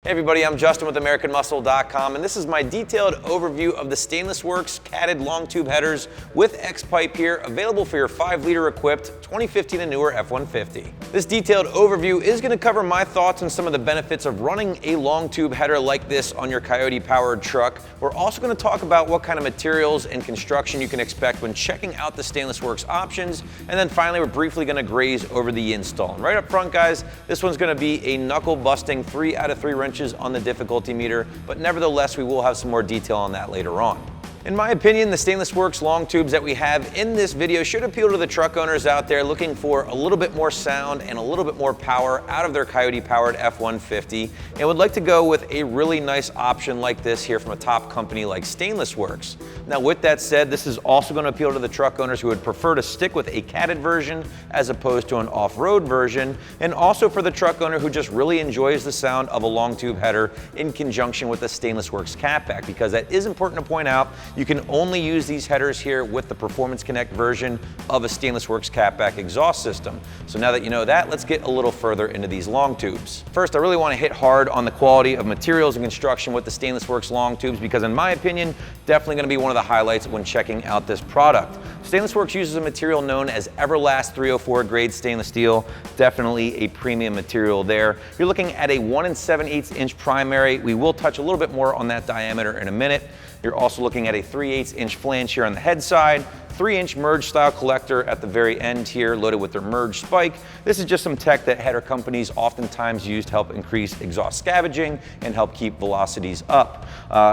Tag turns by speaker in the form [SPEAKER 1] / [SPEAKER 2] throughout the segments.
[SPEAKER 1] Hey everybody, I'm Justin with AmericanMuscle.com, and this is my detailed overview of the Stainless Works catted long tube headers with X-pipe here, available for your 5-liter equipped 2015 and newer F-150. This detailed overview is going to cover my thoughts on some of the benefits of running a long tube header like this on your Coyote powered truck. We're also going to talk about what kind of materials and construction you can expect when checking out the Stainless Works options, and then finally we're briefly going to graze over the install. And right up front, guys, this one's going to be a knuckle busting 3 out of 3 wrenches on the difficulty meter, but nevertheless we will have some more detail on that later on. In my opinion, the Stainless Works long tubes that we have in this video should appeal to the truck owners out there looking for a little bit more sound and a little bit more power out of their Coyote powered F-150, and would like to go with a really nice option like this here from a top company like Stainless Works. Now with that said, this is also going to appeal to the truck owners who would prefer to stick with a catted version as opposed to an off-road version, and also for the truck owner who just really enjoys the sound of a long tube header in conjunction with the Stainless Works catback, because that is important to point out. You can only use these headers here with the Performance Connect version of a Stainless Works catback exhaust system. So now that you know that, let's get a little further into these long tubes. First, I really want to hit hard on the quality of materials and construction with the Stainless Works long tubes, because in my opinion, definitely going to be one of the highlights when checking out this product. Stainless Works uses a material known as Everlast 304 grade stainless steel, definitely a premium material there. You're looking at a 1 7/8 inch primary. We will touch a little bit more on that diameter in a minute. You're also looking at a 3/8 inch flange here on the head side, 3-inch merge style collector at the very end here, loaded with their merge spike. This is just some tech that header companies oftentimes use to help increase exhaust scavenging and help keep velocities up.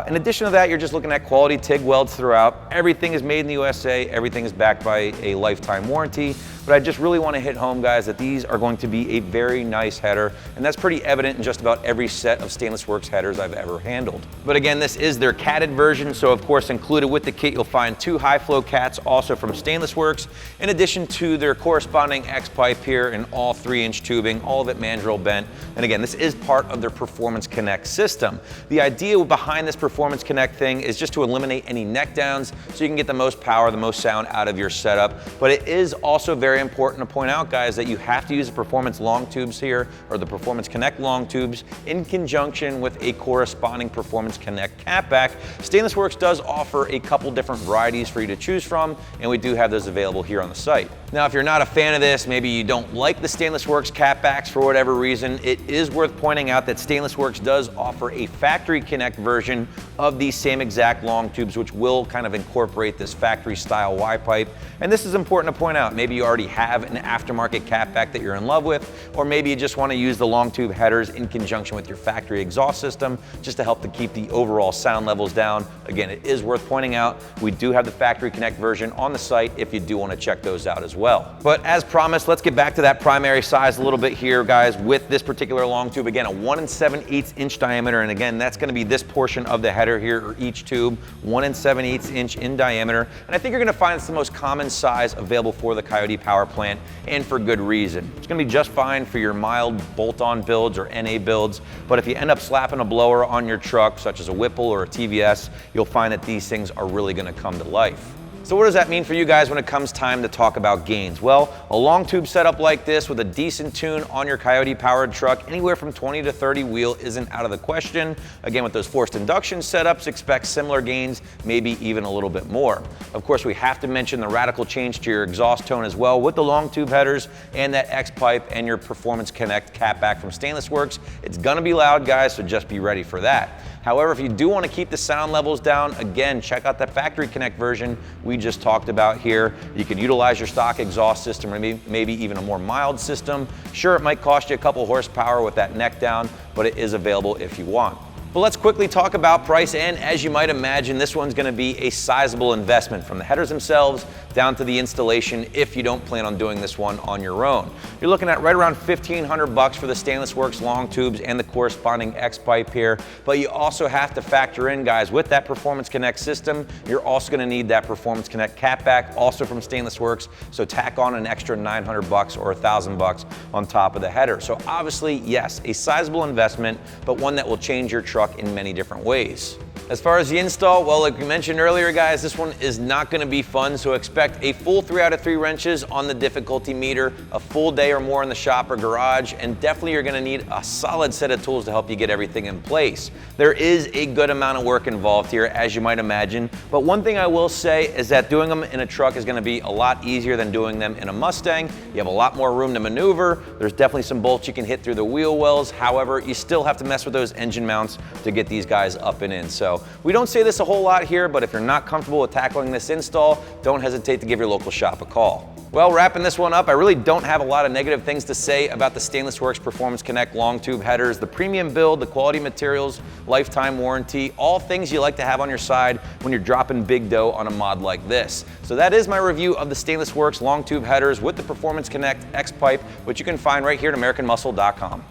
[SPEAKER 1] In addition to that, you're just looking at quality TIG welds throughout. Everything is made in the USA, everything is backed by a lifetime warranty. But I just really want to hit home, guys, that these are going to be a very nice header, and that's pretty evident in just about every set of Stainless Works headers I've ever handled. But again, this is their catted version, so of course included with the kit you'll find 2 high flow cats also from Stainless Works, in addition to their corresponding X-pipe here in all 3-inch tubing, all of it mandrel bent. And again, this is part of their Performance Connect system. The idea behind this Performance Connect thing is just to eliminate any neck downs so you can get the most power, the most sound out of your setup. But it is also very important to point out, guys, that you have to use the Performance long tubes here, or the Performance Connect long tubes, in conjunction with a corresponding Performance Connect catback. Stainless Works does offer a couple different varieties for you to choose from, and we do have those available here on the site. Now, if you're not a fan of this, maybe you don't like the Stainless Works catbacks for whatever reason, it is worth pointing out that Stainless Works does offer a factory connect version of these same exact long tubes, which will kind of incorporate this factory style Y-pipe. And this is important to point out. Maybe you already have an aftermarket catback that you're in love with, or maybe you just want to use the long tube headers in conjunction with your factory exhaust system just to help to keep the overall sound levels down. Again, it is worth pointing out, we do have the factory connect version on the site if you do want to check those out as well. But as promised, let's get back to that primary size a little bit here, guys, with this particular long tube. Again, a 1 7/8 inch diameter, and again, that's going to be this portion of the header here, or each tube, 1 7/8 inch in diameter. And I think you're going to find it's the most common size available for the Coyote power plant, and for good reason. It's going to be just fine for your mild bolt-on builds or NA builds, but if you end up slapping a blower on your truck, such as a Whipple or a TVS, you'll find that these things are really going to come to life. So what does that mean for you guys when it comes time to talk about gains? Well, a long tube setup like this with a decent tune on your Coyote powered truck, anywhere from 20 to 30 wheel isn't out of the question. Again, with those forced induction setups, expect similar gains, maybe even a little bit more. Of course, we have to mention the radical change to your exhaust tone as well with the long tube headers and that X-pipe and your Performance Connect catback from Stainless Works. It's gonna be loud, guys, so just be ready for that. However, if you do want to keep the sound levels down, again, check out that Factory Connect version we just talked about here. You can utilize your stock exhaust system, or maybe even a more mild system. Sure, it might cost you a couple horsepower with that neck down, but it is available if you want. But let's quickly talk about price, and as you might imagine, this one's gonna be a sizable investment from the headers themselves down to the installation if you don't plan on doing this one on your own. You're looking at right around $1,500 for the Stainless Works long tubes and the corresponding X-pipe here, but you also have to factor in, guys, with that Performance Connect system, you're also gonna need that Performance Connect catback, also from Stainless Works, so tack on an extra $900 or $1,000 on top of the header. So obviously, yes, a sizable investment, but one that will change your truck in many different ways. As far as the install, well, like we mentioned earlier, guys, this one is not gonna be fun, so expect a full 3 out of 3 wrenches on the difficulty meter, a full day or more in the shop or garage, and definitely you're gonna need a solid set of tools to help you get everything in place. There is a good amount of work involved here, as you might imagine, but one thing I will say is that doing them in a truck is gonna be a lot easier than doing them in a Mustang. You have a lot more room to maneuver. There's definitely some bolts you can hit through the wheel wells. However, you still have to mess with those engine mounts to get these guys up and in. So we don't say this a whole lot here, but if you're not comfortable with tackling this install, don't hesitate to give your local shop a call. Well, wrapping this one up, I really don't have a lot of negative things to say about the Stainless Works Performance Connect long tube headers. The premium build, the quality materials, lifetime warranty, all things you like to have on your side when you're dropping big dough on a mod like this. So that is my review of the Stainless Works long tube headers with the Performance Connect X-Pipe, which you can find right here at AmericanMuscle.com.